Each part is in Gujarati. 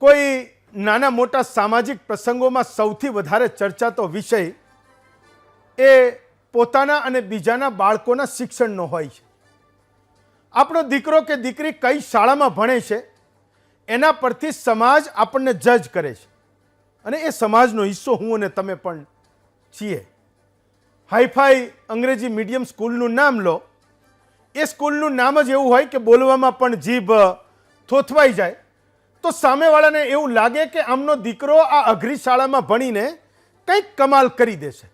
કોઈ નાના મોટા સામાજિક પ્રસંગોમાં સૌથી વધારે ચર્ચાતો વિષય એ પોતાના અને બીજાના બાળકોના શિક્ષણનો હોય છે. આપણો દીકરો કે દીકરી કઈ શાળામાં ભણે છે એના પરથી સમાજ આપણને જજ કરે છે અને એ સમાજનો હિસ્સો હું અને તમે પણ છીએ. હાઈફાઈ અંગ્રેજી મીડિયમ સ્કૂલનું નામ લો, એ સ્કૂલનું નામ જ એવું હોય કે બોલવામાં પણ જીભ થોથવાઈ જાય તો સામેવાળાને એવું લાગે કે આમનો દીકરો આ અઘરી શાળામાં ભણીને કંઈક કમાલ કરી દેશે.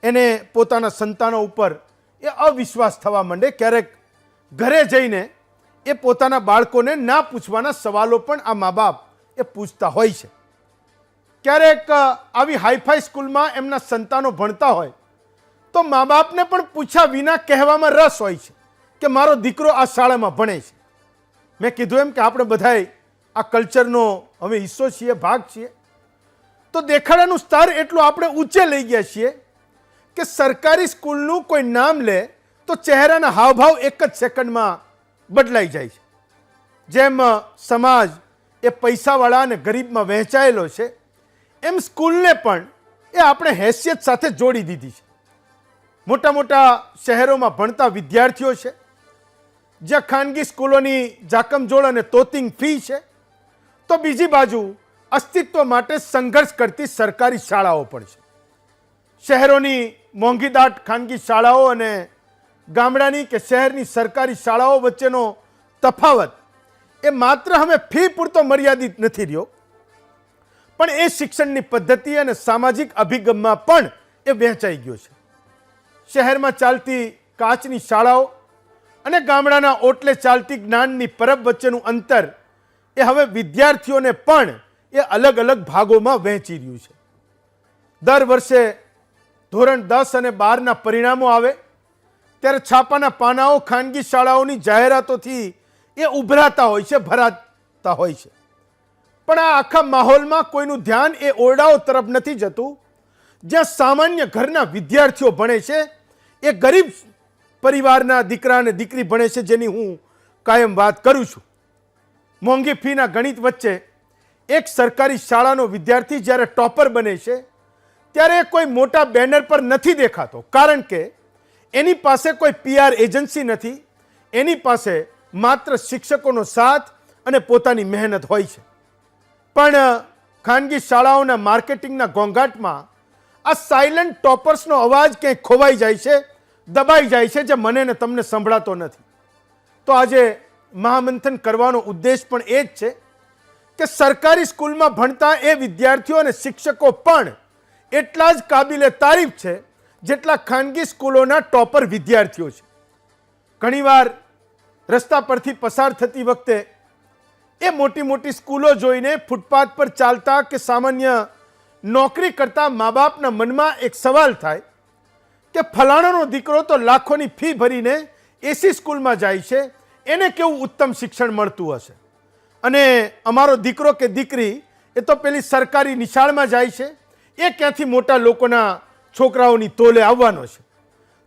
એને પોતાના સંતાનો ઉપર એ અવિશ્વાસ થવા માંડે. ક્યારેક ઘરે જઈને એ પોતાના બાળકોને ના પૂછવાના સવાલો પણ આ મા બાપ એ પૂછતા હોય છે. ક્યારેક આવી હાઈફાઈ સ્કૂલમાં એમના સંતાનો ભણતા હોય તો મા બાપને પણ પૂછ્યા વિના કહેવામાં રસ હોય છે કે મારો દીકરો આ શાળામાં ભણે છે. મેં કીધું એમ કે આપણે બધાય આ કલ્ચરનો હવે હિસ્સો છીએ, ભાગ છીએ. તો દેખાડાનું સ્તર એટલું આપણે ઊંચે લઈ ગયા છીએ કે સરકારી સ્કૂલનું કોઈ નામ લે તો ચહેરાના હાવભાવ એક જ સેકન્ડમાં બદલાઈ જાય છે. જેમ સમાજ એ પૈસાવાળા અને ગરીબમાં વહેંચાયેલો છે એમ સ્કૂલને પણ એ આપણે હેસિયત સાથે જોડી દીધી છે. મોટા મોટા શહેરોમાં ભણતા વિદ્યાર્થીઓ છે જ્યાં ખાનગી સ્કૂલોની જાકમજોળ અને તોતિંગ ફી છે, તો બીજી બાજુ અસ્તિત્વ માટે સંઘર્ષ કરતી સરકારી શાળાઓ પણ છે. શહેરોની મોંઘીદાટ ખાનગી શાળાઓ અને ગામડાની કે શહેરની સરકારી શાળાઓ વચ્ચેનો તફાવત એ માત્ર હવે ફી પૂરતો મર્યાદિત નથી રહ્યો, પણ એ શિક્ષણની પદ્ધતિ અને સામાજિક અભિગમમાં પણ એ વહેંચાઈ ગયો છે. શહેરમાં ચાલતી કાચની શાળાઓ અને ગામડાના ઓટલે ચાલતી જ્ઞાનની પરબ વચ્ચેનું અંતર એ હવે વિદ્યાર્થીઓને પણ એ અલગ અલગ ભાગોમાં વહેંચી રહ્યું છે. દર વર્ષે ધોરણ 10 અને 12ના પરિણામો આવે ત્યારે છાપાના પાનાઓ ખાનગી શાળાઓની જાહેરાતોથી એ ઉભરાતા હોય છે, ભરાતા હોય છે. પણ આ આખા માહોલમાં કોઈનું ધ્યાન એ ઓરડાઓ તરફ નથી જતું જ્યાં સામાન્ય ઘરના વિદ્યાર્થીઓ ભણે છે. એ ગરીબ પરિવારના દીકરા અને દીકરી ભણે છે જેની હું કાયમ વાત કરું છું. મોંઘી ફીના ગણિત વચ્ચે એક સરકારી શાળાનો વિદ્યાર્થી જ્યારે ટોપર બને છે ત્યારે કોઈ મોટા બેનર પર નથી દેખાતો, કારણ કે એની પાસે કોઈ PR એજન્સી નથી. એની પાસે માત્ર શિક્ષકોનો સાથ અને પોતાની મહેનત હોય છે. પણ ખાનગી શાળાઓના માર્કેટિંગના ઘોંઘાટમાં આ સાયલન્ટ ટોપર્સનો અવાજ ક્યાંય ખોવાઈ જાય છે, દબાઈ જાય છે, જે મને ને તમને સંભળાતો નથી. તો આજે મહામંથન કરવાનો ઉદ્દેશ પણ એ જ છે કે સરકારી સ્કૂલમાં ભણતા એ વિદ્યાર્થીઓ અને શિક્ષકો પણ એટલા જ કાબિલે તારીફ છે જેટલા ખાનગી સ્કૂલોના ટોપર વિદ્યાર્થીઓ છે. ઘણીવાર રસ્તા પરથી પસાર થતી વખતે એ મોટી મોટી સ્કૂલો જોઈને ફૂટપાથ પર ચાલતા કે સામાન્ય નોકરી કરતા મા બાપના મનમાં એક સવાલ થાય કે ફલાણાનો દીકરો તો લાખોની ફી ભરીને એસી સ્કૂલમાં જાય છે, એને કેવું ઉત્તમ શિક્ષણ મળતું હશે, અને અમારો દીકરો કે દીકરી એ તો પેલી સરકારી નિશાળમાં જાય છે, એ ક્યાંથી મોટા લોકોના છોકરાઓની તોલે આવવાનો છે.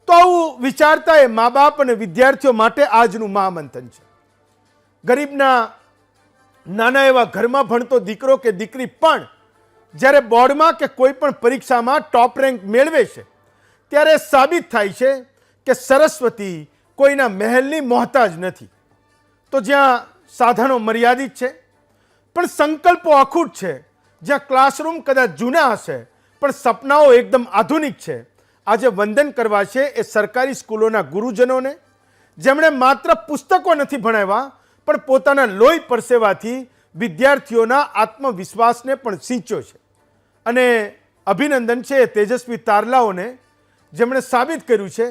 તો આવું વિચારતા એ મા બાપ અને વિદ્યાર્થીઓ માટે આજનું મહામંથન છે. ગરીબના નાના એવા ઘરમાં ભણતો દીકરો કે દીકરી પણ જ્યારે બોર્ડમાં કે કોઈ પણ પરીક્ષામાં ટોપ રેન્ક મેળવે છે ત્યારે સાબિત થાય છે કે સરસ્વતી કોઈના મહેલની મોહતાજ નથી. તો જ્યાં સાધનો મર્યાદિત છે પણ સંકલ્પો અખૂટ છે, જ્યાં ક્લાસરૂમ કદાચ જૂના હશે પણ સપનાઓ એકદમ આધુનિક છે, આજે વંદન કરવા છે એ સરકારી સ્કૂલોના ગુરુજનોને જેમણે માત્ર પુસ્તકો નથી ભણાવ્યા પણ પોતાના લોહી પરસેવાથી વિદ્યાર્થીઓના આત્મવિશ્વાસને પણ સિંચ્યો છે. અને અભિનંદન છે એ તેજસ્વી તારલાઓને જેમણે સાબિત કર્યું છે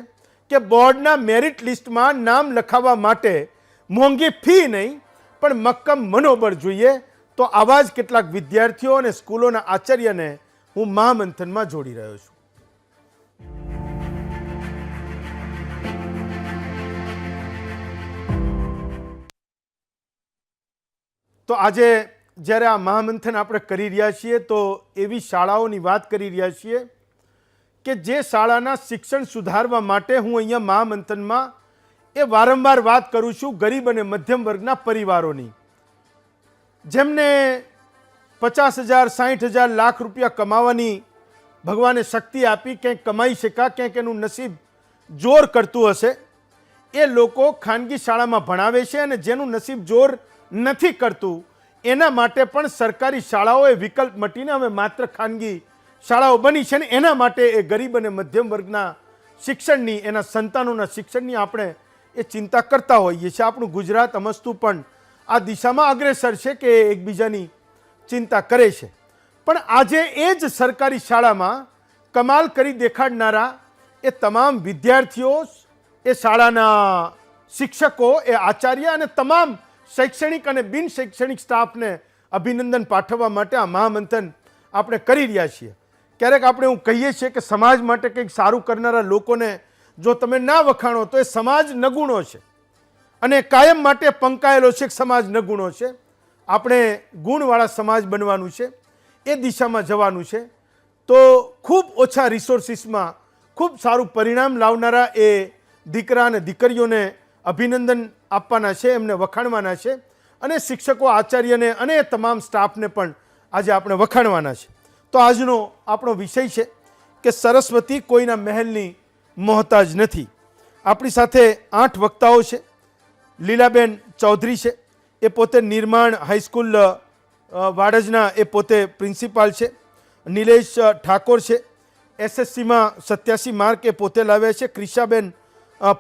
કે બોર્ડના મેરિટ લિસ્ટમાં નામ લખાવવા માટે મોંઘી ફી નહીં પણ મક્કમ મનોબળ જોઈએ. તો આવા જ કેટલાક વિદ્યાર્થીઓ અને સ્કૂલોના આચાર્યને હું મહામંથનમાં જોડી રહ્યો છું. તો આજે જ્યારે આ મહામંથન આપણે કરી રહ્યા છીએ તો એવી શાળાઓની વાત કરી રહ્યા છીએ કે જે શાળાના શિક્ષણ સુધારવા માટે હું અહીંયા મહામંથનમાં એ વારંવાર વાત કરું છું ગરીબ અને મધ્યમ વર્ગના પરિવારોની, જેમને 50,000 60,000 લાખ રૂપિયા કમાવાની ભગવાને શક્તિ આપી, ક્યાંક કમાઈ શકા, ક્યાંક એનું નસીબ જોર કરતું હશે, એ લોકો ખાનગી શાળામાં ભણાવે છે. અને જેનું નસીબ જોર નથી કરતું એના માટે પણ સરકારી શાળાઓએ વિકલ્પ મટીને હવે માત્ર ખાનગી શાળાઓ બની છે. ને એના માટે એ ગરીબ અને મધ્યમ વર્ગના શિક્ષણની, એના સંતાનોના શિક્ષણની આપણે એ ચિંતા કરતા હોઈએ છીએ. આપણું ગુજરાત અમસ્તું પણ આ દિશામાં અગ્રેસર છે કે એકબીજાની ચિંતા કરે છે. પણ આજે એ જ સરકારી શાળામાં કમાલ કરી દેખાડનારા એ તમામ વિદ્યાર્થીઓ, એ શાળાના શિક્ષકો, એ આચાર્ય અને તમામ શૈક્ષણિક અને બિન શૈક્ષણિક સ્ટાફને અભિનંદન પાઠવવા માટે આ મહામંથન આપણે કરી રહ્યા છીએ. ક્યારેક આપણે એવું કહીએ છીએ કે સમાજ માટે કંઈક સારું કરનારા લોકોને જો તમે ના વખાણો તો એ સમાજ નગુણો છે અને કાયમ માટે પંકાયેલો છે. સમાજ નગુણો છે. આપણે ગુણવાળા સમાજ બનવાનું છે, એ દિશામાં જવાનું છે. તો ખૂબ ઓછા રિસોર્સિસમાં ખૂબ સારું પરિણામ લાવનારા એ દીકરા અને દીકરીઓને અભિનંદન આપવાના છે, એમને વખાણવાના છે. અને શિક્ષકો, આચાર્યને અને તમામ સ્ટાફને પણ આજે આપણે વખાણવાના છે. તો આજનો આપણો વિષય છે કે સરસ્વતી કોઈના મહેલની મોહતાજ નથી. આપણી સાથે 8 વક્તાઓ છે. લીલાબેન ચૌધરી છે, એ પોતે નિર્માણ હાઈસ્કૂલ વાડજના, એ પોતે પ્રિન્સિપાલ છે. નિલેશ ઠાકોર છે, એસએસસીમાં 87 માર્ક એ પોતે લાવ્યા છે. ક્રિશાબેન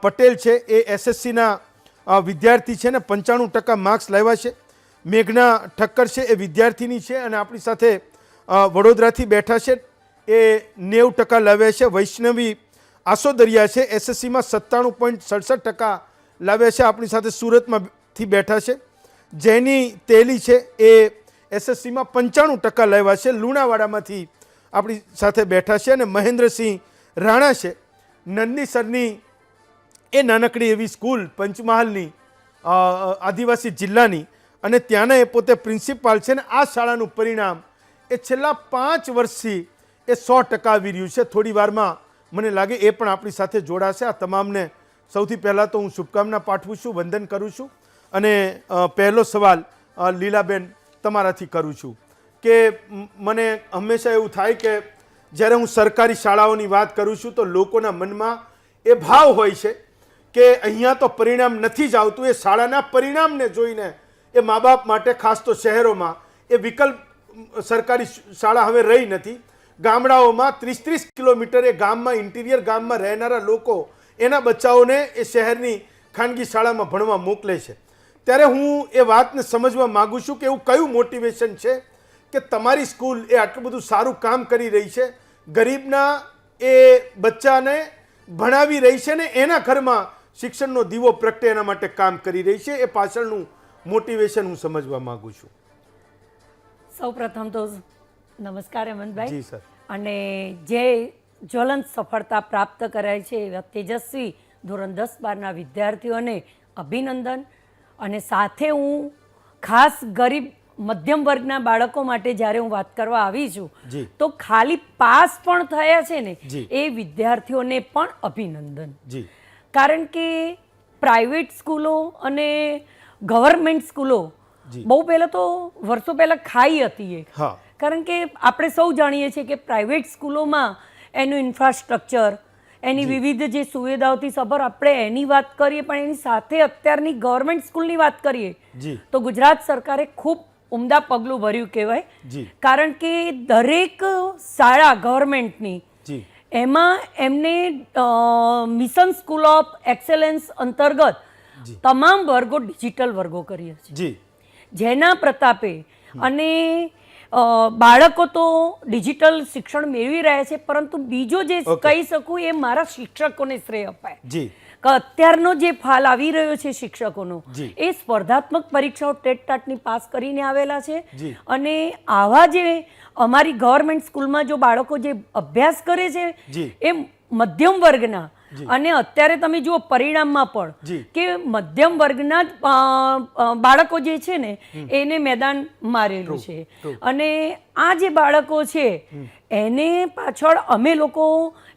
પટેલ છે, એ એસએસસીના વિદ્યાર્થી છે ને 95% માર્ક્સ લાવ્યા છે. મેઘના ઠક્કર છે, એ વિદ્યાર્થીની છે અને આપણી સાથે વડોદરાથી બેઠા છે, એ 90% લાવ્યા છે. વૈષ્ણવી આસોદરિયા છે, એસએસસીમાં 97.67% લાવ્યા છે, આપણી સાથે સુરતમાંથી બેઠા છે. જૈની તેલી છે, એ એસએસસીમાં 95% લાવ્યા છે, લુણાવાડામાંથી આપણી સાથે બેઠા છે. અને મહેન્દ્રસિંહ રાણા છે, નંદીસરની એ નાનકડી એવી સ્કૂલ પંચમહાલની, આદિવાસી જિલ્લાની, અને ત્યાંના એ પોતે પ્રિન્સિપાલ છે. ને આ શાળાનું પરિણામ એ છેલ્લા 5 વર્ષથી એ 100% આવી રહ્યું છે. થોડી વારમાં મને લાગે એ પણ આપણી સાથે જોડાશે. આ તમામને સૌથી પહેલાં તો હું શુભકામના પાઠવું છું, વંદન કરું છું. અને પહેલો સવાલ લીલાબેન તમારાથી કરું છું કે મને હંમેશા એવું થાય કે જ્યારે હું સરકારી શાળાઓની વાત કરું છું તો લોકોના મનમાં એ ભાવ હોય છે કે અહીંયા તો પરિણામ નથી જ આવતું. એ શાળાના પરિણામને જોઈને એ મા બાપ માટે, ખાસ તો શહેરોમાં, એ વિકલ્પ સરકારી શાળા હવે રહી નથી. ગામડાઓમાં 30-30 કિલોમીટર એ ગામમાં, ઇન્ટિરિયર ગામમાં રહેનારા લોકો એના બચ્ચાઓને એ શહેરની ખાનગી શાળામાં ભણવા મોકલે છે. ત્યારે હું એ વાતને સમજવા માગું છું કે એવું કયું મોટિવેશન છે કે તમારી સ્કૂલ એ આટલું બધું સારું કામ કરી રહી છે, ગરીબના એ બચ્ચાને ભણાવી રહી છે ને એના ઘરમાં શિક્ષણનો દીવો પ્રગટે એના માટે કામ કરી રહી છે. એ પાછળનું મોટિવેશન હું સમજવા માગું છું. સૌ પ્રથમ તો નમસ્કાર હેમંતભાઈ. જી સર. અને જે જ્વલંત સફળતા પ્રાપ્ત કરાય છે એવા તેજસ્વી ધોરણ 10-12ના વિદ્યાર્થીઓને અભિનંદન. અને સાથે હું ખાસ ગરીબ મધ્યમ વર્ગના બાળકો માટે જ્યારે હું વાત કરવા આવી છું તો ખાલી પાસ પણ થયા છે ને એ વિદ્યાર્થીઓને પણ અભિનંદન. કારણ કે પ્રાઇવેટ સ્કૂલો અને ગવર્મેન્ટ સ્કૂલો બહુ પહેલાં તો વર્ષો પહેલાં ખાઈ હતી એ. કારણ કે આપણે સૌ જાણીએ છીએ કે પ્રાઇવેટ સ્કૂલોમાં એનું ઇન્ફ્રાસ્ટ્રક્ચર, એની વિવિધ જે સુવિધાઓથી સભર આપણે એની વાત કરીએ, પણ એની સાથે અત્યારની ગવર્મેન્ટ સ્કૂલની વાત કરીએ તો ગુજરાત સરકારે ખૂબ ઉમદા પગલું ભર્યું કહેવાય. કારણ કે દરેક શાળા ગવર્મેન્ટની એમાં એમને મિશન સ્કૂલ ઓફ એક્સેલન્સ અંતર્ગત તમામ વર્ગો ડિજિટલ વર્ગો કરીએ છીએ, જેના પ્રતાપે અને બાળકો તો ડિજિટલ શિક્ષણ મેળવી રહ્યા છે. પરંતુ બીજો જે કહી શકું એ મારા શિક્ષકોને શ્રેય અપાય કે અત્યારનો જે ફાલ આવી રહ્યો છે શિક્ષકોનો, એ સ્પર્ધાત્મક પરીક્ષાઓ ટેટ ટાટની પાસ કરીને આવેલા છે. અને આવા જે અમારી ગવર્મેન્ટ સ્કૂલમાં જો બાળકો જે અભ્યાસ કરે છે એ મધ્યમ વર્ગના, અને અત્યારે તમે જુઓ પરિણામમાં પણ કે મધ્યમ વર્ગના જ બાળકો જે છે ને એને મેદાન મારેલું છે. અને આ જે બાળકો છે એને પાછળ અમે લોકો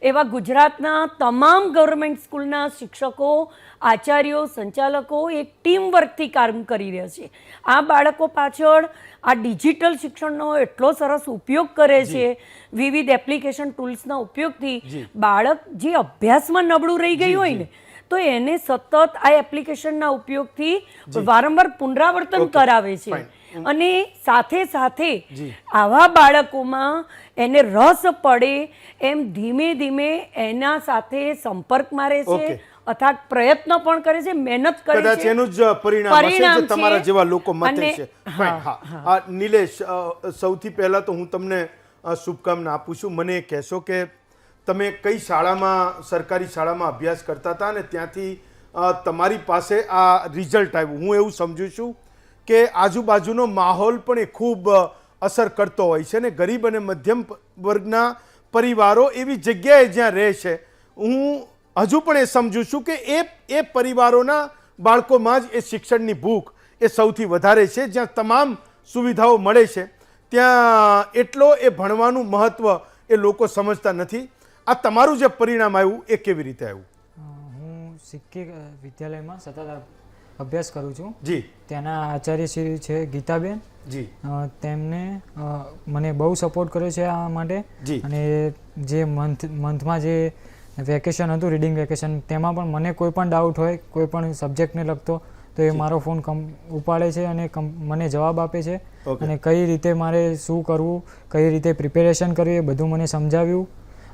એવા ગુજરાતના તમામ ગવર્મેન્ટ સ્કૂલના શિક્ષકો, આચાર્યો, સંચાલકો એક ટીમ વર્કથી કામ કરી રહ્યા છે. આ બાળકો પાછળ આ ડિજિટલ શિક્ષણનો એટલો સરસ ઉપયોગ કરે છે, વિવિધ એપ્લિકેશન ટૂલ્સના ઉપયોગથી બાળક જે અભ્યાસમાં નબળું રહી ગયું હોય ને તો એને સતત આ એપ્લિકેશનના ઉપયોગથી વારંવાર પુનરાવર્તન કરાવે છે. અને સાથે સાથે આવા બાળકોમાં એને રસ પડે એમ ધીમે ધીમે એના સાથે સંપર્કમાં રહે છે, અથાગ પ્રયત્ન પણ કરે છે, મહેનત કરે છે. કદાચ એનું જ પરિણામ હશે જે તમારા જેવા લોકો મતે છે. હા, નિલેશ, સૌથી પહેલા તો હું તમને શુભકામના આપું છું. મને કહેશો કે તમે કઈ શાળામાં, સરકારી શાળામાં અભ્યાસ કરતા હતા અને ત્યાંથી તમારી પાસે આ રિઝલ્ટ આવ્યું? હું એવું સમજુ છું કે આજુબાજુનો માહોલ પણ એ ખૂબ અસર કરતો હોય છે ને ગરીબ અને મધ્યમ વર્ગના પરિવારો એવી જગ્યાએ જ્યાં રહે છે, હું હજુ પણ એ સમજુ છું કે એ પરિવારોના બાળકોમાં જ એ શિક્ષણની ભૂખ એ સૌથી વધારે છે. જ્યાં તમામ સુવિધાઓ મળે છે ત્યાં એટલો એ ભણવાનું મહત્ત્વ એ લોકો સમજતા નથી. આ તમારું જે પરિણામ આવ્યું એ કેવી રીતે આવ્યું? હું સિક્કી વિદ્યાલયમાં સતત અભ્યાસ કરું છું. જી. ત્યાંના આચાર્ય શ્રી છે ગીતાબેન. જી. તેમને મને બહુ સપોર્ટ કર્યો છે આ માટે. જી. અને જે મંથમાં જે વેકેશન હતું, રીડિંગ વેકેશન, તેમાં પણ મને કોઈ પણ ડાઉટ હોય, કોઈ પણ સબ્જેક્ટને લગતો, તો એ મારો ફોન ઉપાડે છે અને મને જવાબ આપે છે. અને કઈ રીતે મારે શું કરવું, કઈ રીતે પ્રિપેરેશન કરવી, એ બધું મને સમજાવ્યું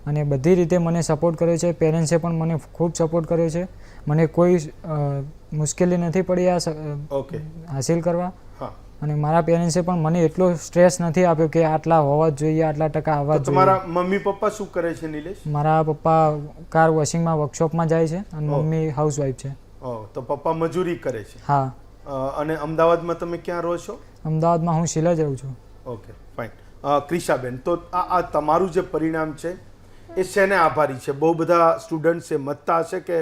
અને બધી રીતે મને સપોર્ટ કર્યો છે. પેરેન્ટ્સે પણ મને ખૂબ સપોર્ટ કર્યો છે. મને કોઈ મુશ્કેલી નથી પડી આ હાસિલ કરવા. અને મારા પેરેન્ટ્સે પણ મને એટલો સ્ટ્રેસ નથી આપ્યો કે આટલા હોવા જ જોઈએ, આટલા ટકા આવવા જ જોઈએ. તમારા મમ્મી પપ્પા શું કરે છે નિલેશ? મારા પપ્પા કાર વોશિંગમાં વર્કશોપમાં જાય છે અને મમ્મી હાઉસવાઈફ છે. તો પપ્પા મજૂરી કરે છે? હા. અને અમદાવાદમાં તમે ક્યાં રહો છો? અમદાવાદમાં હું શીલા જ રહું છું. Okay, fine. ક્રિશાબેન, તો આ તમારું જે પરિણામ છે એ શેને આભારી છે? બહુ બધા સ્ટુડન્ટ્સ એ મતતા હશે કે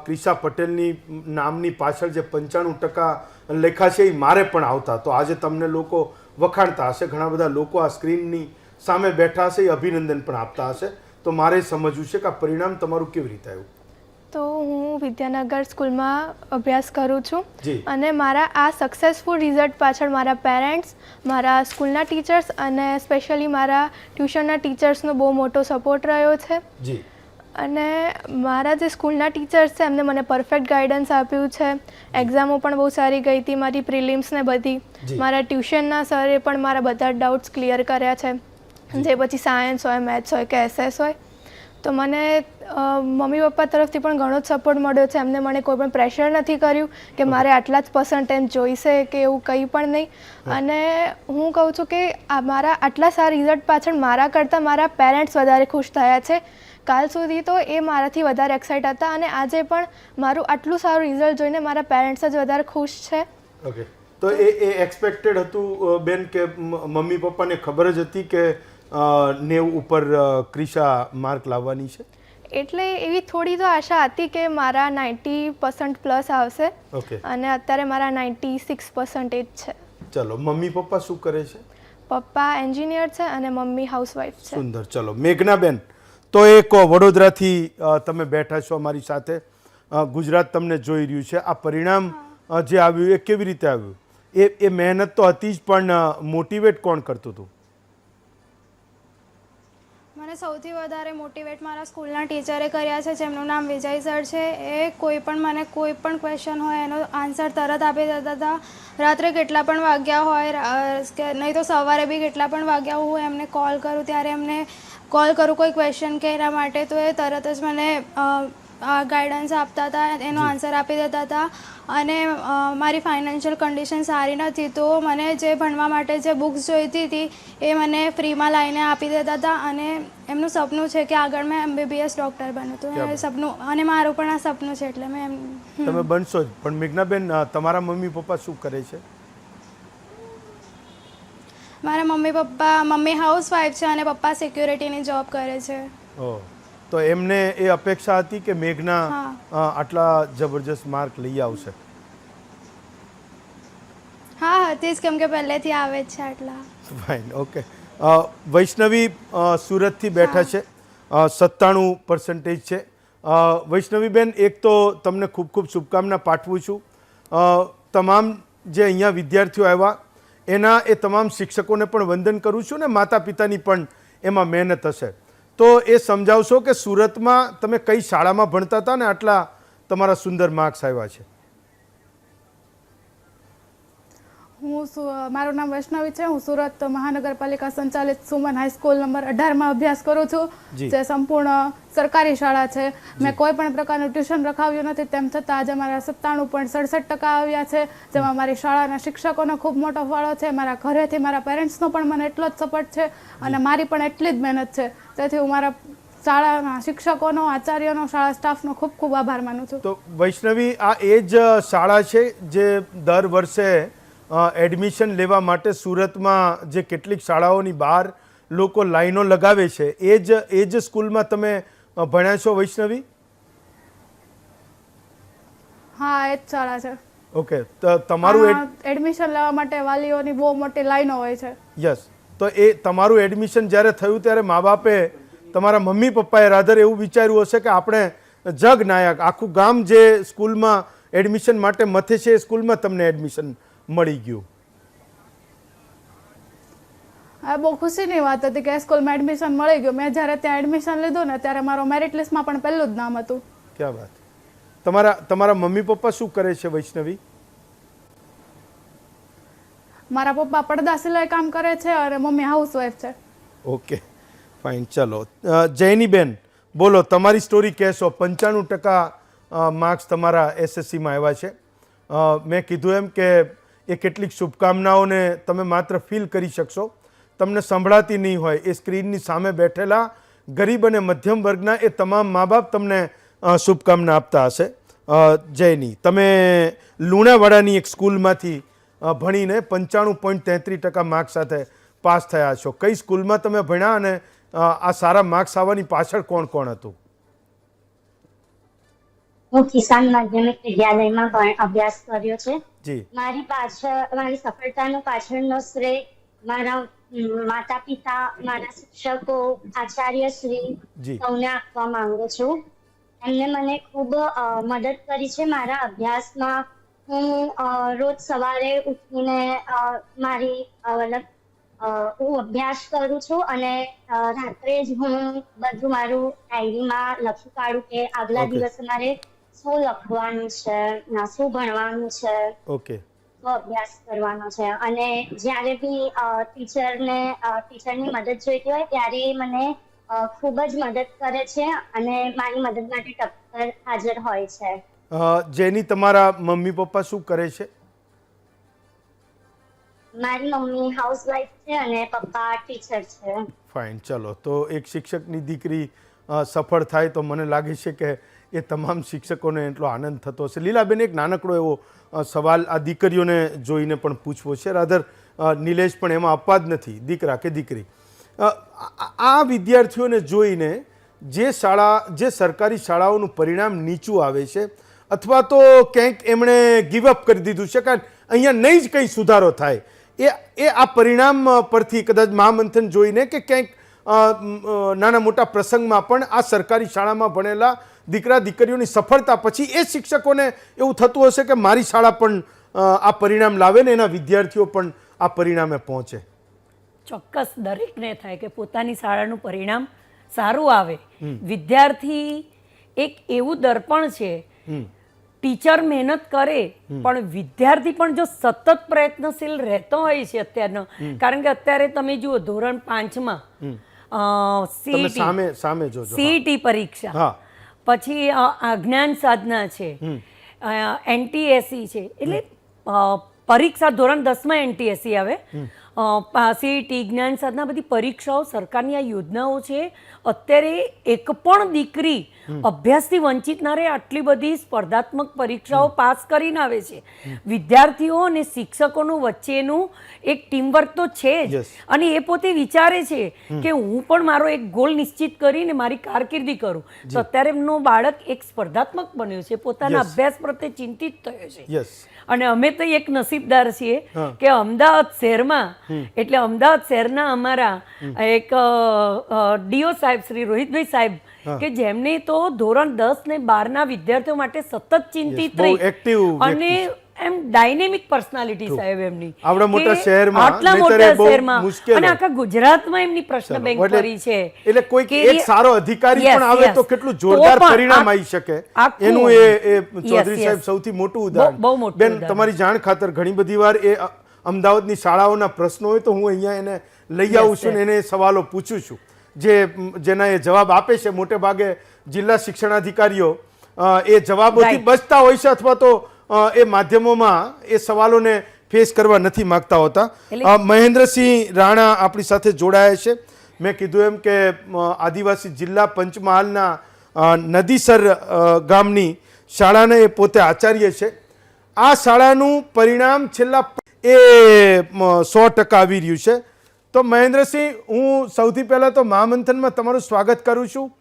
ક્રિશા પટેલની નામની પાછળ જે 95% લેખા છે એ મારે પણ આવતા, તો આજે તમને લોકો વખાણતા હશે. ઘણા બધા લોકો આ સ્ક્રીનની સામે બેઠા હશે, એ અભિનંદન પણ આપતા હશે. તો મારે સમજવું છે કે આ પરિણામ તમારું કેવી રીતે આવ્યું? તો હું વિદ્યાનગર સ્કૂલમાં અભ્યાસ કરું છું અને મારા આ સક્સેસફુલ રિઝલ્ટ પાછળ મારા પેરેન્ટ્સ, મારા સ્કૂલના ટીચર્સ અને સ્પેશિયલી મારા ટ્યુશનના ટીચર્સનો બહુ મોટો સપોર્ટ રહ્યો છે. જી. અને મારા જે સ્કૂલના ટીચર્સ છે એમને મને પરફેક્ટ ગાઈડન્સ આપ્યું છે. એક્ઝામો પણ બહુ સારી ગઈ હતી મારી, પ્રિલિમ્સ ને બધી. મારા ટ્યુશનના સરે પણ મારા બધા ડાઉટ્સ ક્લિયર કર્યા છે, જે પછી સાયન્સ હોય, મેથ્સ હોય કે એસએસ હોય. તો મને મમ્મી પપ્પા તરફથી પણ ઘણો જ સપોર્ટ મળ્યો છે. એમને મને કોઈ પણ પ્રેશર નથી કર્યું કે મારે આટલા જ પર્સન્ટેજ જોઈશે કે એવું કંઈ પણ નહીં. અને હું કહું છું કે મારા આટલા સારા રિઝલ્ટ પાછળ મારા કરતાં મારા પેરેન્ટ્સ વધારે ખુશ થયા છે. કાલ સુધી તો એ મારાથી વધારે એક્સાઇટ હતા અને આજે પણ મારું આટલું સારું રિઝલ્ટ જોઈને મારા પેરેન્ટ્સ જ વધારે ખુશ છે. ઓકે, તો એ એક્સપેક્ટેડ હતું બેન કે મમ્મી પપ્પાને ખબર જ હતી કે 90 ઉપર ક્રિશા માર્ક લાવવાની છે? એટલે એવી થોડી તો આશા હતી કે મારા 90% પ્લસ આવશે. ઓકે. અને અત્યારે મારા 96% છે. ચલો, મમ્મી પપ્પા શું કરે છે? પપ્પા એન્જિનિયર છે અને મમ્મી હાઉસવાઈફ છે. સુંદર. ચલો, મેઘનાબેન, તો એક વડોદરાથી તમે બેઠા છો અમારી સાથે, ગુજરાત તમને જોઈ રહ્યું છે. આ પરિણામ જે આવ્યું એ કેવી રીતે આવ્યું? એ મહેનત તો હતી જ, પણ મોટિવેટ કોણ કરતું હતું? મને સૌથી વધારે મોટિવેટ મારા સ્કૂલના ટીચરે કર્યા છે, જેમનું નામ વિજય સર છે. એ મને કોઈ પણ ક્વેશ્ચન હોય એનો આન્સર તરત આપી દેતા હતા. રાત્રે કેટલા પણ વાગ્યા હોય કે નહીં તો સવારે બી કેટલા પણ વાગ્યા હોય, એમને કોલ કરું ત્યારે એમને કોલ કરું કોઈ ક્વેશ્ચન કે એના માટે, તો એ તરત જ મને ગાઈડન્સ આપતા હતા, એનો આન્સર આપી દેતા હતા. અને મારી ફાઇનાન્શિયલ કન્ડિશન સારી નથી, તો મને જે ભણવા માટે જે બુક્સ જોઈતી હતી એ મને ફ્રીમાં લાવીને આપી દેતા હતા. અને એમનું સપનું છે કે આગળ મેં MBBS ડૉક્ટર બનું, તો એ સપનું, અને મારું પણ આ સપનું છે, એટલે મેં તમે બનશો જ. પણ મેઘનાબેન, તમારા મમ્મી પપ્પા શું કરે છે? મારા મમ્મી હાઉસવાઈફ છે અને પપ્પા સિક્યુરિટીની જોબ કરે છે. ઓહ, તો એમને એ અપેક્ષા હતી કે મેઘના આટલા જબરજસ્ત માર્ક લઈ આવશે? હા, હતી જ, કેમ કે પહેલેથી આવે જ છે આટલા. Fine, okay. વૈષ્ણવી સુરતથી બેઠા છે, 97% છે. વૈષ્ણવીબેન, એક તો તમને ખૂબ ખૂબ શુભકામના પાઠવું છું. તમામ જે અહીંયા વિદ્યાર્થીઓ આવ્યા એના એ તમામ શિક્ષકોને પણ વંદન કરું છું ને માતા પિતાની પણ એમાં મહેનત હશે. તો એ સમજાવશો કે સુરતમાં તમે કઈ શાળામાં ભણતા હતા ને આટલા તમારા સુંદર માર્ક્સ આવ્યા છે? મારું નામ વૈષ્ણવી છે. હું સુરત મહાનગરપાલિકા સંચાલિત સુમન હાઈસ્કૂલ નંબર 18માં અભ્યાસ કરું છું, જે સંપૂર્ણ સરકારી શાળા છે. મેં કોઈ પણ પ્રકારનું ટ્યુશન રખાવ્યું નથી, તેમ છતાં આજે મારા 97.67% આવ્યા છે, જેમાં મારી શાળાના શિક્ષકોનો ખૂબ મોટો ફાળો છે. મારા ઘરેથી મારા પેરેન્ટ્સનો પણ મને એટલો જ સપોર્ટ છે અને મારી પણ એટલી જ મહેનત છે. તેથી હું મારા શાળાના શિક્ષકોનો, આચાર્યનો, શાળા સ્ટાફનો ખૂબ ખૂબ આભાર માનું છું. તો વૈષ્ણવી, આ એ જ શાળા છે જે દર વર્ષે એડમિશન લેવા માટે સુરતમાં જે કેટલીક શાળાઓની બહાર લોકો લાઈનો લગાવે છે, એ જ સ્કૂલમાં તમે ભણ્યા છો વૈષ્ણવી? હા, એ જ શાળા છે. ઓકે. તો તમારું એડમિશન લેવા માટે વાલીઓની બહુ મોટી લાઈનો હોય છે. યસ. તો એ તમારું એડમિશન જ્યારે થયું ત્યારે મા બાપે, તમારા મમ્મી પપ્પાએ રાધર એવું વિચાર્યું હશે કે આપણે જગ નાયક, આખું ગામ જે સ્કૂલમાં એડમિશન માટે મથે છે એ સ્કૂલમાં તમને એડમિશન મળી ગયું. આ બહુ ખુશીની વાત હતી કે સ્કૂલમાં એડમિશન મળી ગયું. મેં જ્યારે ત્યાં એડમિશન લીધું ને ત્યારે મારો મેરિટ લિસ્ટમાં પણ પહેલું જ નામ હતું. ક્યાં વાત. તમારા મમ્મી પપ્પા શું કરે છે વૈષ્ણવી? મારા પપ્પા પડદા સિલાઈ કામ કરે છે અને મમ્મી હાઉસવાઈફ છે. Okay, fine. ચલો, જૈનીબેન બોલો, તમારી સ્ટોરી કહેશો. 95% માર્ક્સ તમારા SSCમાં આવ્યા છે. મેં કીધું એમ કે એ કેટલીક શુભકામનાઓને તમે માત્ર ફીલ કરી શકશો, તમને સંભળાતી નહીં હોય. એ સ્ક્રીનની સામે બેઠેલા ગરીબ અને મધ્યમ વર્ગના એ તમામ મા બાપ તમને શુભકામના આપતા હશે. જયની, તમે લુણાવાડાની એક સ્કૂલમાંથી ભણીને 95.33% માર્ક્સ સાથે પાસ થયા છો. કઈ સ્કૂલમાં તમે ભણ્યા અને આ સારા માર્ક્સ આવવાની પાછળ કોણ કોણ હતું? હું કિસાન માધ્યમિક વિદ્યાલયમાં અભ્યાસ કર્યો છે. જી. મારી સફળતાનો પાછળનો શ્રેય મારા માતા પિતા, મારા શિક્ષકો, આચાર્ય શ્રી સૌને આપવા માંગુ છું. એમને મને ખૂબ મદદ કરી છે મારા અભ્યાસમાં. હું રોજ સવારે ઉઠીને હું અભ્યાસ કરું છું અને રાત્રે જ હું બધું મારું ડાયરીમાં લખી કાઢું કે આગલા દિવસે મારે શું લખવાનું છે, શું ભણવાનું છે, ઓકે, શું અભ્યાસ કરવાનો છે. અને જ્યારે બી ટીચરની મદદ જોઈતી હોય ત્યારે મને ખૂબ જ મદદ કરે છે અને મારી મદદ માટે ટપ્પર હાજર હોય છે. જેની તમારા મમ્મી પપ્પા શું કરે છે? મારી મમ્મી હાઉસવાઈફ છે અને પપ્પા ટીચર છે. ફાઇન. ચલો, તો એક શિક્ષકની દીકરી સફળ થાય તો મને લાગે છે કે એ તમામ શિક્ષકોને એટલો આનંદ થતો હશે. લીલાબેન, એક નાનકડો એવો સવાલ આ દીકરીઓને જોઈને પણ પૂછવો છે. રાધર નિલેશ પણ એમાં અપવાદ નથી, દીકરા કે દીકરી. આ વિદ્યાર્થીઓને જોઈને જે સરકારી શાળાઓનું પરિણામ નીચું આવે છે અથવા તો ક્યાંક એમણે ગીવઅપ કરી દીધું છે કારણ અહીંયા નહીં જ કંઈ સુધારો થાય, એ આ પરિણામ પરથી કદાચ મહામંથન જોઈને કે ક્યાંક નાના મોટા પ્રસંગમાં પણ આ સરકારી શાળામાં ભણેલા દીકરા દીકરીઓની સફળતા પછી એ શિક્ષકોને એવું થતું હશે કે મારી શાળા પણ આ પરિણામ લાવે ને એના વિદ્યાર્થીઓ પણ આ પરિણામે પહોંચે. ચોક્કસ દરેકને થાય કે પોતાની શાળાનું પરિણામ સારું આવે. વિદ્યાર્થી એક એવું દર્પણ છે, ટીચર મહેનત કરે પણ વિદ્યાર્થી પણ જો સતત પ્રયત્નશીલ રહેતો હોય છે અત્યારનો, કારણ કે અત્યારે તમે જુઓ ધોરણ 5માં CET પરીક્ષા, પછી જ્ઞાન સાધના છે, NTSE છે, એટલે પરીક્ષા ધોરણ 10માં NTSE આવે, CET, જ્ઞાન સાધના, બધી પરીક્ષાઓ સરકારની આ યોજનાઓ છે. અત્યારે એક પણ દીકરી અભ્યાસથી વંચિત ના રહે આટલી બધી સ્પર્ધાત્મક પરીક્ષાઓ પાસ કરીને આવે છે. વિદ્યાર્થીઓ અને શિક્ષકોનું વચ્ચેનું એક ટીમવર્ક તો છે જ, Yes. અને એ પોતે વિચારે છે કે હું પણ મારો એક ગોલ નિશ્ચિત કરીને મારી કારકિર્દી કરું. તો અત્યારે એમનો બાળક એક સ્પર્ધાત્મક બન્યો છે, પોતાના Yes. અભ્યાસ પ્રત્યે ચિંતિત થયો છે. યસ, અને અમે તો એક નસીબદાર છીએ કે અમદાવાદ શહેરમાં, એટલે અમદાવાદ શહેરના અમારા એક ડીઓ સાહેબ શ્રી રોહિતભાઈ સાહેબ કે જેમને તો ધોરણ 10 ને 12 ના વિદ્યાર્થીઓ માટે સતત ચિંતિત બહુ રહી active વ્યક્તિ અને એમ ડાયનેમિક પર્સનાલિટી સાહેબ એમની આવડા મોટા કે શહેરમાં, આટલા નહીંતર મોટા એ બહુ શહેરમાં મુશ્કેલ અને હોય. આખા ગુજરાતમાં એમની પ્રશ્ન બેંક એટલે- કરી છે એટલે કોઈક કે એક સારો અધિકારી Yes, પણ આવે yes. તો કેટલું તો જોરદાર પણ પરિણામ આ- આવી શકે આખું- એનું એ ચૌધરી Yes, સાહેબ yes. સૌથી મોટું બહુ ઉદાહરણ. મોટું બેન, ઉદાહરણ. તમારી જાણ ખાતર ઘણી બધી વાર એ અમદાવાદની શાળાઓના પ્રશ્નો હોય તો હું અહીંયા એને લઈ આવું છું ને એને એ સવાલો પૂછું છું જેના એ જવાબ આપે છે. મોટે ભાગે જિલ્લા શિક્ષણાધિકારીઓ એ જવાબોથી Right. બચતા હોય છે અથવા તો એ માધ્યમોમાં એ સવાલોને ફેસ કરવા નથી માંગતા હોતા. મહેન્દ્રસિંહ રાણા આપણી સાથે જોડાયા છે. મેં કીધું એમ કે આદિવાસી જિલ્લા પંચમહાલના નદીસર ગામની શાળાના એ પોતે આચાર્ય છે. આ શાળાનું પરિણામ છેલ્લા એ 100% આવી રહ્યું છે. તો મહેન્દ્રસિંહ, હું સૌથી પહેલાં તો મહામંથનમાં તમારું સ્વાગત કરું છું.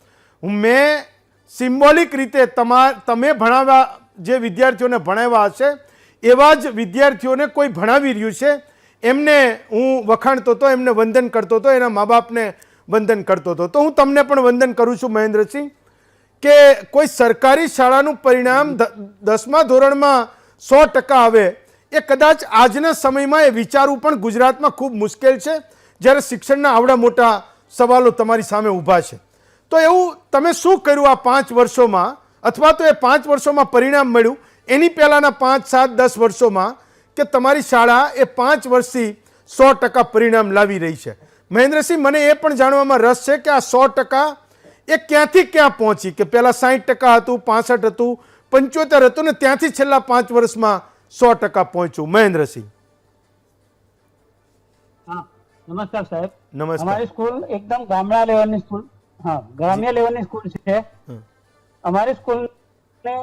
મેં સિમ્બોલિક રીતે તમે ભણાવવા જે વિદ્યાર્થીઓને ભણાવ્યા હશે એવા જ વિદ્યાર્થીઓને કોઈ ભણાવી રહ્યું છે એમને હું વખાણતો હતો, એમને વંદન કરતો હતો, એના મા બાપને વંદન કરતો હતો. તો હું તમને પણ વંદન કરું છું મહેન્દ્રસિંહ કે કોઈ સરકારી શાળાનું પરિણામ 10મા ધોરણમાં 100% આવે એ કદાચ આજના સમયમાં એ વિચારવું પણ ગુજરાતમાં ખૂબ મુશ્કેલ છે, જ્યારે શિક્ષણના આવડા મોટા સવાલો તમારી સામે ઊભા છે. તો એવું તમે શું કર્યું આ 5 વર્ષોમાં, અથવા તો એ 5 વર્ષોમાં પરિણામ મળ્યું એની પહેલાંના 5, 7, 10 વર્ષોમાં કે તમારી શાળા એ 5 વર્ષથી 100% પરિણામ લાવી રહી છે? મહેન્દ્રસિંહ, મને એ પણ જાણવામાં રસ છે કે આ 100% એ ક્યાંથી ક્યાં પહોંચી, કે પહેલાં 60% હતું, 65 હતું, 75 હતું ને ત્યાંથી છેલ્લા 5 વર્ષમાં 100% પહોંચ્યું. મહેન્દ્રસિંહ. હા, નમસ્કાર સાહેબ. નમસ્કાર. અમારી સ્કૂલ એકદમ ગામડા લેવલની સ્કૂલ, હા, ગ્રામ્ય લેવલની સ્કૂલ છે. અમારી સ્કૂલની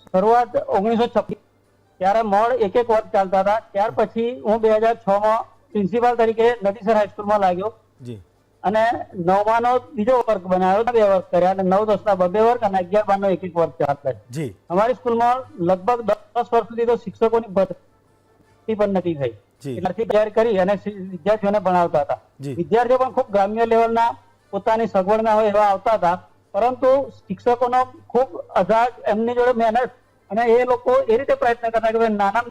શરૂઆત 1956 ત્યારે મોડ એક વર્ગ ચાલતા હતા. ત્યાર પછી હું 2006માં પ્રિન્સિપાલ તરીકે નદીસર હાઈસ્કૂલમાં લાગ્યો જી. અને 9માનો બીજો વર્ગ બનાવ્યો, 2 વર્ગ કર્યા અને 9, 10ના 2 વર્ગ અને 11, 12નો 1 વર્ગ ચાલતા. જી. અમારી સ્કૂલમાં લગભગ 10 વર્ષ સુધી તો શિક્ષકોની ભરતી પણ નથી થઈ. ત્યારથી તૈયાર કરી અને વિદ્યાર્થીઓને ભણાવતા હતા. વિદ્યાર્થીઓ પણ ખૂબ ગ્રામ્ય લેવલના પોતાની સગવડના હોય એવા આવતા હતા, પરંતુ શિક્ષકોનો ખૂબ અજાગ એમની જોડે મહેનત અને એ લોકો એ રીતે પ્રયત્ન કરતા કે નાના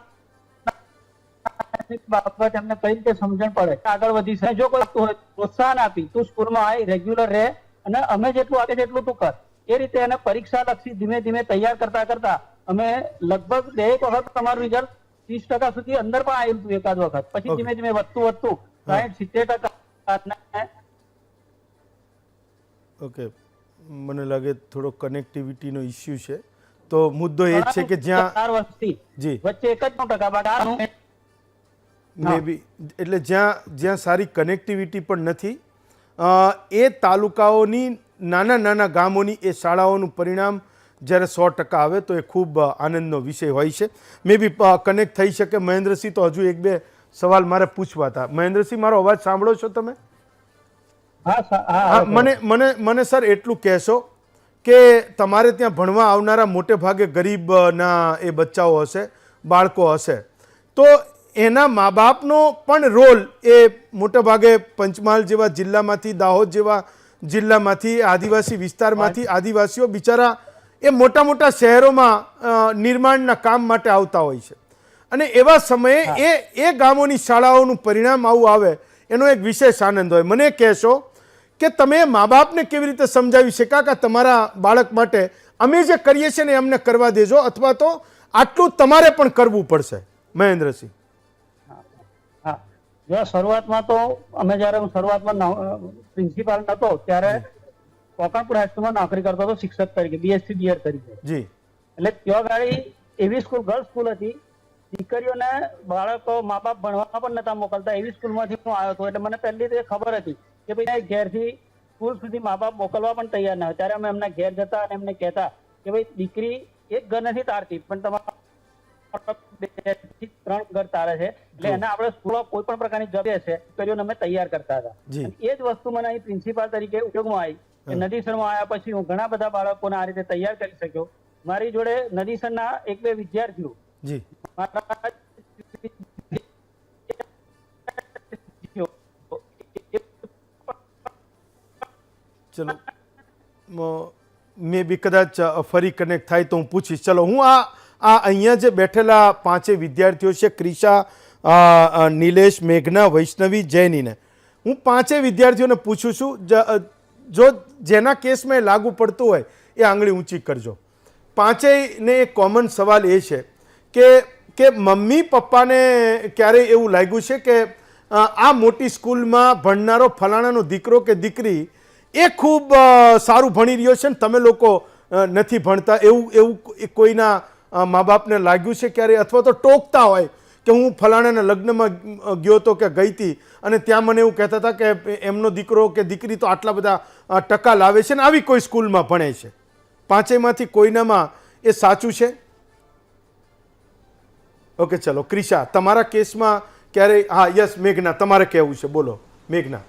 બાબત એમને કઈ રીતે સમજણ પડે, આગળ વધી શકે. જો કોઈ હોય પ્રોત્સાહન આપી, તું સ્કૂલમાં આવી, રેગ્યુલર રહે અને અમે જેટલું આપે એટલું તું કર, એ રીતે એને પરીક્ષા લક્ષી ધીમે ધીમે તૈયાર કરતા કરતા અમે લગભગ 2 વખત તમારું રિઝલ્ટ 30% સુધી અંદર પણ આવ્યું હતું એકાદ વખત. પછી ધીમે ધીમે વધતું 60-70%. ઓકે, મને લાગે થોડો કનેક્ટિવિટીનો ઇસ્યુ છે. તો મુદ્દો એ જ છે કે જ્યાં 4 વર્ષથી જી વચ્ચે 1% મે બી, એટલે જ્યાં સારી કનેક્ટિવિટી પણ નથી એ તાલુકાઓની નાના નાના ગામોની એ શાળાઓનું પરિણામ જ્યારે 100% આવે તો એ ખૂબ આનંદનો વિષય હોય છે. મે બી કનેક્ટ થઈ શકે. મહેન્દ્રસિંહ, તો હજુ 1-2 સવાલ મારે પૂછવા હતા. મહેન્દ્રસિંહ, મારો અવાજ સાંભળો છો તમે? મને સર એટલું કહેશો કે તમારે ત્યાં ભણવા આવનારા મોટે ભાગે ગરીબના એ બચ્ચાઓ હશે, બાળકો હશે, તો એના મા બાપનો પણ રોલ એ મોટે ભાગે પંચમહાલ જેવા જિલ્લામાંથી, દાહોદ જેવા જિલ્લામાંથી, આદિવાસી વિસ્તારમાંથી આદિવાસીઓ બિચારા એ મોટા મોટા શહેરોમાં નિર્માણના કામ માટે આવતા હોય છે. અને એવા સમયે એ ગામોની શાળાઓનું પરિણામ આવું આવે એનો એક વિશેષ આનંદ હોય. મને કહેશો કે તમે મા બાપને કેવી રીતે સમજાવી શકા કે તમારા બાળક માટે અમે જે કરીએ છીએ ને અમને કરવા દેજો, અથવા તો આટલું તમારે પણ કરવું પડશે? મહેન્દ્રસિંહ. હા, શરૂઆતમાં તો અમે જ્યારે હું શરૂઆતમાં પ્રિન્સિપાલ હતો ત્યારે કોકણપુર હાઈસ્કૂલમાં નોકરી કરતો હતો શિક્ષક તરીકે, BSc B.Ed તરીકે. જી. એટલે ત્યાં ગાડી એવી સ્કૂલ, ગર્લ્સ સ્કૂલ હતી, દીકરીઓને બાળકો મા બાપ ભણવા પણ નતા મોકલતા, એવી સ્કૂલમાંથી હું આવ્યો હતો. એટલે મને પહેલી તો ખબર હતી કે ભાઈ ઘેરથી સ્કૂલ સુધી મા બાપ મોકલવા પણ તૈયાર ના હોય, ત્યારે અમે એમના ઘેર જતા અને એમને કહેતા કે ભાઈ દીકરી એક ઘર નથી તારતી પણ તમારા 2 થી 3 ઘર તારે છે, એટલે એને આપણે સ્કૂલમાં કોઈ પણ પ્રકારની જગ્યા છે દીકરીઓને અમે તૈયાર કરતા હતા. અને એ જ વસ્તુ મને અહીં પ્રિન્સિપાલ તરીકે ઉપયોગમાં આવી કે નદીસરમાં આવ્યા પછી હું ઘણા બધા બાળકોને આ રીતે તૈયાર કરી શક્યો. મારી જોડે નદીસરના 1-2 વિદ્યાર્થીઓ ચલો મે બી કદાચ ફરી કનેક્ટ થાય તો હું પૂછીશ. ચલો હું આ અહીંયા જે બેઠેલા 5 વિદ્યાર્થીઓ છે, ક્રિશા, નિલેશ, મેઘના, વૈષ્ણવી, જૈનીને, હું 5 વિદ્યાર્થીઓને પૂછું છું, જો જેના કેસમાં લાગુ પડતું હોય એ આંગળી ઊંચી કરજો. 5ને એક કોમન સવાલ એ છે કે મમ્મી પપ્પાને ક્યારેય એવું લાગ્યું છે કે આ મોટી સ્કૂલમાં ભણનારો ફલાણાનો દીકરો કે દીકરી એ ખૂબ સારું ભણી રહ્યો છે ને તમે લોકો નથી ભણતા, એવું કોઈના મા બાપને લાગ્યું છે ક્યારે? અથવા તો ટોકતા હોય કે હું ફલાણાના લગ્નમાં ગયો હતો કે ગઈ હતી અને ત્યાં મને એવું કહેતા હતા કે એમનો દીકરો કે દીકરી તો આટલા બધા ટકા લાવે છે ને આવી કોઈ સ્કૂલમાં ભણે છે. 5માંથી કોઈનામાં એ સાચું છે? ઓકે, ચલો ક્રિશા, તમારા કેસમાં ક્યારે? હા, યસ, મેઘના, તમારે કહેવું છે, બોલો મેઘના.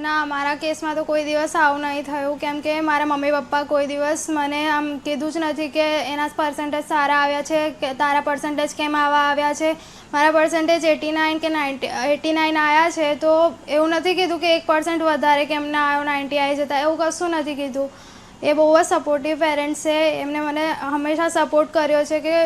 ના, મારા કેસમાં તો કોઈ દિવસ આવું નહીં થયું, કેમ કે મારા મમ્મી પપ્પા કોઈ દિવસ મને આમ કીધું જ નથી કે એના પર્સન્ટેજ સારા આવ્યા છે કે તારા પર્સન્ટેજ કેમ આવા આવ્યા છે. મારા પર્સન્ટેજ 89 કે 89 આવ્યા છે, તો એવું નથી કીધું કે 1% વધારે કેમ ના આવ્યો, 90 આવી જતા, એવું કશું નથી કીધું. એ બહુ જ સપોર્ટિવ પેરેન્ટ્સ છે, એમને મને હંમેશા સપોર્ટ કર્યો છે કે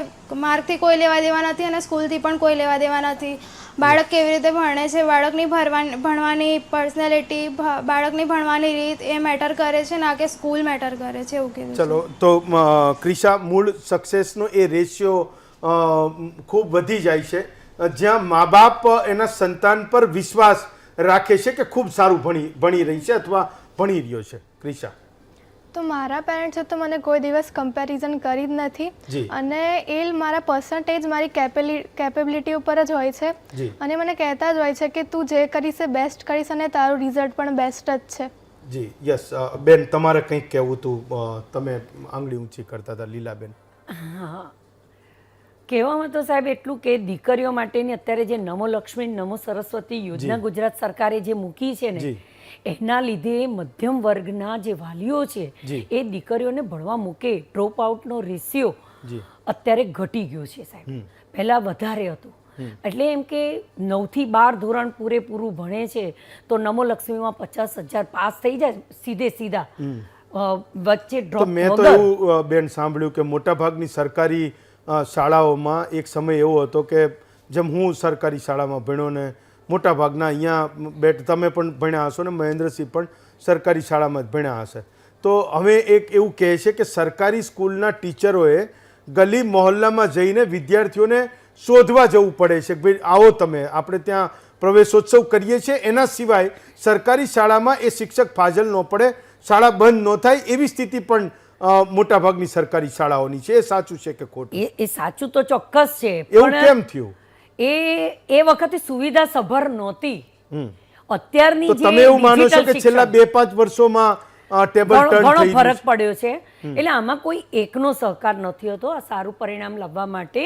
માર્કથી કોઈ લેવા દેવા નથી અને સ્કૂલથી પણ કોઈ લેવા દેવા નથી. બાળક કેવી રીતે ભણે છે, બાળકની ભણવાની પર્સનાલિટી, બાળકની ભણવાની રીત એ મેટર કરે છે, ના કે સ્કૂલ મેટર કરે છે, એવું કીધું. ચલો, તો ક્રિશા, મૂળ સક્સેસનો એ રેશિયો ખૂબ વધી જાય છે જ્યાં મા બાપ એના સંતાન પર વિશ્વાસ રાખે છે કે ખૂબ સારું ભણી રહી છે અથવા ભણી રહ્યો છે. ક્રિશા? તો મારા પેરેન્ટ્સે તો મને કોઈ દિવસ કમ્પેરિઝન કરી જ નથી, અને એ મારા પર્સન્ટેજ મારી કેપેબિલિટી ઉપર જ હોય છે, અને મને કહેતા જ હોય છે કે તું જે કરીશ એ બેસ્ટ કરીશ અને તારું રિઝલ્ટ પણ બેસ્ટ જ છે. જી, યસ. બેન, તમારે કંઈક કહેવું હતું, તમે આંગળી ઊંચી કરતા હતા, લીલાબેન. હા, કહેવામાં તો સાહેબ એટલું કે દીકરીઓ માટેની અત્યારે જે નમો લક્ષ્મી, નમો સરસ્વતી યોજના ગુજરાત સરકારે જે મૂકી છે ને, એના લીધે મધ્યમ વર્ગના જે વાલીઓ છે એ દીકરીઓને ભણવા મૂકે, ડ્રોપ આઉટનો રેશિયો અત્યારે ઘટી ગયો છે સાહેબ, પહેલાં વધારે હતું. એટલે એમ કે 9 થી 12 ધોરણ પૂરેપૂરું ભણે છે તો નમો લક્ષ્મીમાં 50,000 પાસ થઈ જાય સીધા વચ્ચે ડ્રોપ. મેં તો એવું બેન સાંભળ્યું કે મોટાભાગની સરકારી શાળાઓમાં એક સમય એવો હતો કે જેમ હું સરકારી શાળામાં ભણ્યો ને મોટાભાગના અહીંયા તમે પણ ભણ્યા હશો ને મહેન્દ્રસિંહ પણ સરકારી શાળામાં જ ભણ્યા હશે, તો હવે એક એવું કહે છે કે સરકારી સ્કૂલના ટીચરોએ ગલી મહોલ્લામાં જઈને વિદ્યાર્થીઓને શોધવા જવું પડે છે કે ભાઈ આવો તમે, આપણે ત્યાં પ્રવેશોત્સવ કરીએ છીએ, એના સિવાય સરકારી શાળામાં એ શિક્ષક ફાજલ ન પડે, શાળા બંધ ન થાય એવી સ્થિતિ પણ મોટાભાગની સરકારી શાળાઓની છે. એ સાચું છે કે ખોટું? એ સાચું તો ચોક્કસ છે. એવું કેમ થયું? એ વખતે સુવિધા સભર નહોતી. અત્યારની જે તમે એવું માનો છો કે છેલ્લા 2-5 વર્ષોમાં ટેબલ ટર્ન ઘણો થઈ ફરક પડ્યો છે? એટલે આમાં કોઈ એકનો સહકાર નથી હોતો આ સારું પરિણામ લાવવા માટે.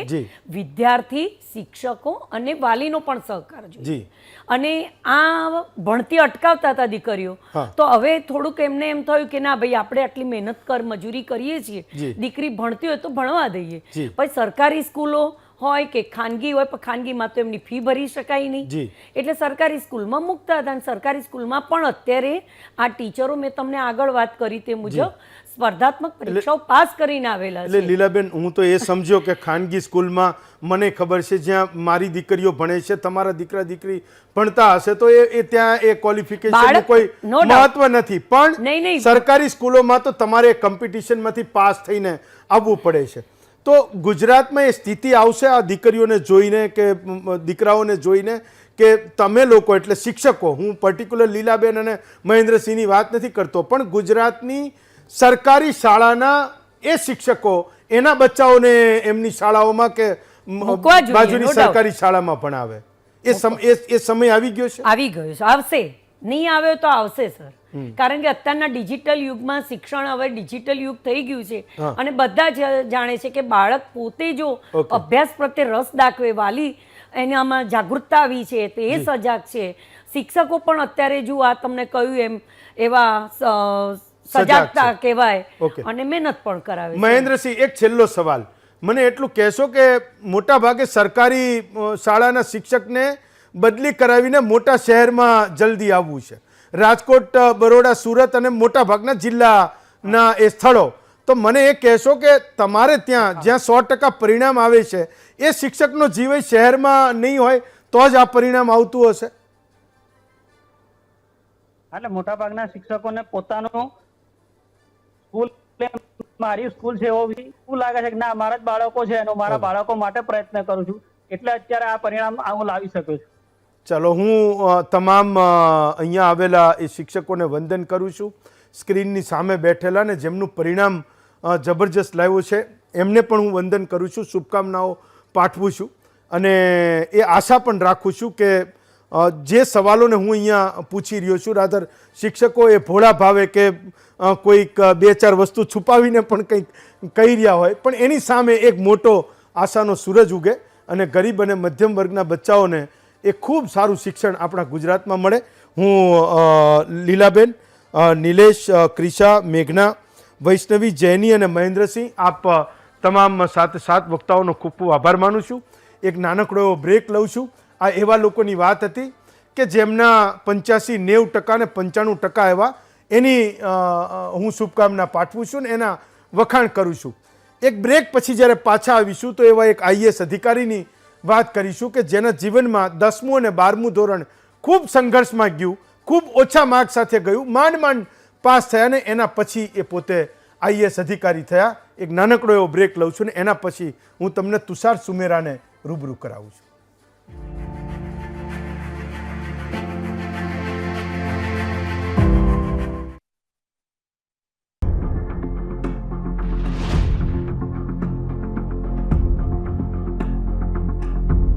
વિદ્યાર્થી, શિક્ષકો અને વાલીનો પણ સહકાર જોઈએ. અને આ ભણતી અટકાવતા હતા દીકરીઓ, તો હવે થોડુંક એમને એમ થયું કે ના ભાઈ આપણે આટલી મહેનત મજૂરી કરીએ છીએ, દીકરી ભણતી હોય તો ભણવા દઈએ. પછી સરકારી સ્કૂલો હોય કે ખાનગી હોય, પણ ખાનગીમાં તો એમની ફી ભરી શકાય નહીં, એટલે સરકારી સ્કૂલમાં મૂકતા હતા. અને સરકારી સ્કૂલમાં પણ અત્યારે આ ટીચરો મેં તમને આગળ વાત કરી તે મુજબ સ્પર્ધાત્મક પરીક્ષાઓ પાસ કરીને આવેલા છે. એટલે લીલાબેન, હું તો એ સમજ્યો કે ખાનગી સ્કૂલમાં મને ખબર છે જ્યાં મારી દીકરીઓ ભણે છે, તમારા દીકરા દીકરી ભણતા હશે તો એ ત્યાં એ ક્વોલિફિકેશન કોઈ મહત્વ નથી, પણ સરકારી સ્કૂલોમાં તો તમારે કોમ્પિટિશનમાંથી પાસ થઈને આવવું પડે છે. તો ગુજરાતમાં એ સ્થિતિ આવશે આ દીકરીઓને જોઈને કે દીકરાઓને જોઈને કે તમે લોકો એટલે શિક્ષકો, હું પર્ટિક્યુલર લીલાબેન અને મહેન્દ્રસિંહની વાત નથી કરતો, પણ ગુજરાતની સરકારી શાળાના એ શિક્ષકો એના બચ્ચાઓને એમની શાળાઓમાં કે બાજુની સરકારી શાળામાં ભણાવે, એ સમય આવી ગયો છે? આવી ગયો છે, આવશે. નહીં આવ્યો તો આવશે સર, કારણ કે અત્યારના ડિજિટલ યુગમાં શિક્ષણ હવે ડિજિટલ યુગ થઈ ગયું છે અને બધા જ જાણે છે કે બાળક પોતે જો અભ્યાસ પ્રત્યે રસ દાખવે, વાલી એનામાં જાગૃતતા આવી છે તો એ સજાગ છે, શિક્ષકો પણ અત્યારે જો આ તમને કહ્યું એમ એવા સજાગતા કહેવાય અને મહેનત પણ કરાવે છે. મહેન્દ્રસિંહ, એક છેલ્લો સવાલ, મને એટલું કહેશો કે મોટા ભાગે સરકારી શાળાના શિક્ષકને બદલી કરાવીને મોટા શહેરમાં જલ્દી આવવું છે, રાજકોટ, બરોડા, સુરત અને મોટા ભાગના જિલ્લાના એ સ્થળો, તો મને એ કહેશો કે તમારે ત્યાં જ્યાં 100% પરિણામ આવે છે એ શિક્ષકનો જીવન શહેરમાં નહીં હોય તો જ આ પરિણામ આવતું હશે? એટલે મોટાભાગના શિક્ષકોને પોતાનું સ્કૂલ, મારી સ્કૂલ છે એવું લાગે છે કે ના મારા જ બાળકો છે અને મારા બાળકો માટે પ્રયત્ન કરું છું એટલે અત્યારે આ પરિણામ હું લાવી શકું છું. ચાલો, હું તમામ અહીંયા આવેલા એ શિક્ષકોને વંદન કરું છું, સ્ક્રીનની સામે બેઠેલા ને જેમનું પરિણામ જબરજસ્ત લાવ્યું છે એમને પણ હું વંદન કરું છું, શુભકામનાઓ પાઠવું છું અને એ આશા પણ રાખું છું કે જે સવાલોને હું અહીંયા પૂછી રહ્યો છું, રાધર શિક્ષકો એ ભોળા ભાવે કે કોઈક 2-4 વસ્તુ છુપાવીને પણ કંઈક કહી રહ્યા હોય પણ એની સામે એક મોટો આશાનો સૂરજ ઉગે અને ગરીબ અને મધ્યમ વર્ગના બચ્ચાઓને એ ખૂબ સારું શિક્ષણ આપણા ગુજરાતમાં મળે. હું લીલાબેન, નિલેશ, ક્રિશા, મેઘના, વૈષ્ણવી, જૈની અને મહેન્દ્રસિંહ, આપ તમામ 7 વક્તાઓનો ખૂબ ખૂબ આભાર માનું છું. એક નાનકડો એવો બ્રેક લઉં છું. આ એવા લોકોની વાત હતી કે જેમના 85-90% અને 95% આવ્યા, એની હું શુભકામના પાઠવું છું ને એના વખાણ કરું છું. એક બ્રેક પછી જ્યારે પાછા આવીશું તો એવા એક IAS અધિકારીની વાત કરીશું કે જેના જીવનમાં 10મું અને 12મું ધોરણ ખૂબ સંઘર્ષમાં ગયું, ખૂબ ઓછા માર્ક સાથે ગયું, માંડ પાસ થયા ને એના પછી એ પોતે IAS અધિકારી થયા. એક નાનકડો એવો બ્રેક લઉં છું ને એના પછી હું તમને તુષાર સુમેરાને રૂબરૂ કરાવું છું.